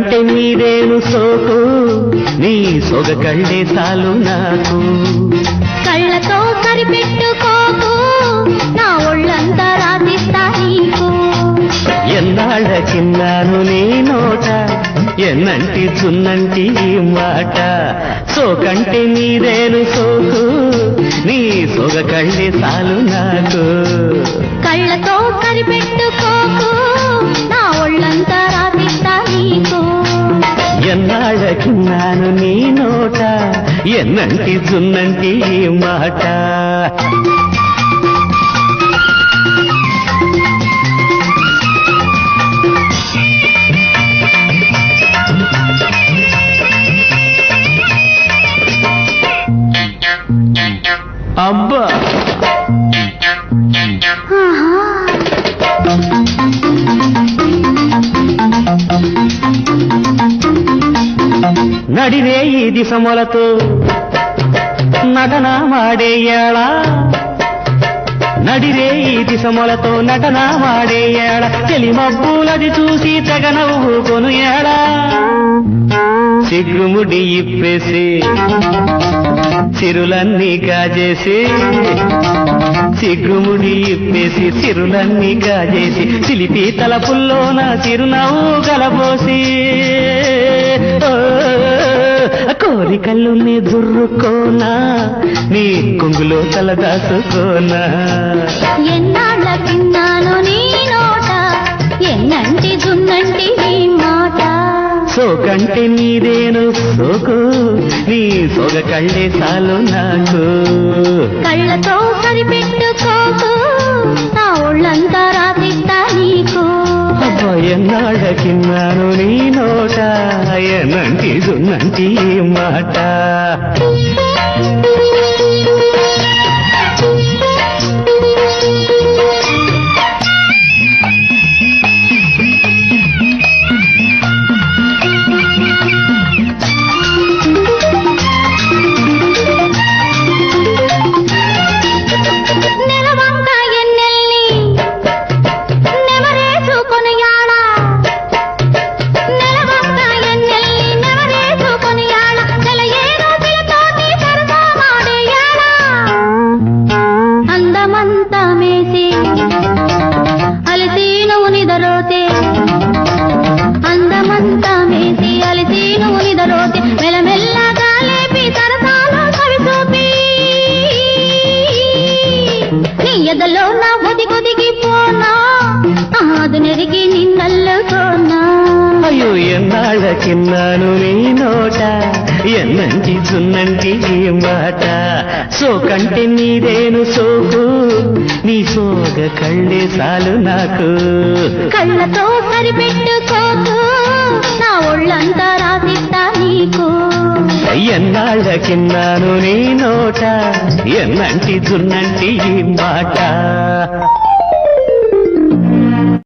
కంటే మీరేను సోకు నీ సొగ కళ్ళే చాలు నాకు కళ్ళతో సరిపెట్టుకోకు నా ఒళ్ళంతా రాసిస్తా నీకు ఎన్నాళ్ళ చిన్నాను నీ నోట ఎన్నంటి చున్నంటి మాట సోకంటే నీదేను సోకు నీ సొగ కళ్ళే చాలు నాకు కళ్ళతో సరిపెట్టుకోకు నా ఒళ్ళంతా రాసిస్తా నీకు ఎన్నాళ్ళ చిన్నాను నీ నోట ఎన్నంటి చున్నంటి మాట అబ్బా నడిరే ఈ దిశములతో నటన మాడేయాళ నడిరే ఈ దిశములతో నటన మాడేయాళ చెలిమబ్బులది చూసి తెగ నవ్వుకొను ఏడా సిగ్గుముడి ఇప్పేసి చిరులన్నీ కాజేసి సిగ్గుముడి ఇప్పేసి చిరులన్నీ కాజేసి చిలిపి తలపుల్లోన చిరునవ్వు గలబోసి కోరికలు నీ దుర్రుకోనా నీ కొంగులో తల దాసుకోనా ఎన్నాళ్ళ తిన్నాను నీ నోట ఎన్నంటి జున్నంటి నీ మాట సోకంటే నీదేను సోకు నీ సొగ కళ్ళే చాలు నాకు కళ్ళతో సరిపెట్టుకోకు నా ఒళ్ళంతా రాసిస్తా నీకు ఎన్నాళ్ళ కిన్నాను నీ నోట ఎన్నంటి జున్నంటి మాట ఎదలో నా ఒదిగొదిగి పోనా అది నెరిగి నిన్నల్లుకోనా అయ్యో ఎన్నాళ్ళ చిన్నాను నీ నోట ఎన్నంటి చున్నంటి మాట సోకంటే నీదేను సోకు నీ సోగ కళ్ళే చాలు నాకు కళ్ళతో సరిపెట్టుకోకు నా ఒళ్ళంతా రాసిస్తా నీకు ఎన్నాళ్ళ కిన్నాను నీ నోట ఎన్నంటి చున్నంటి మాట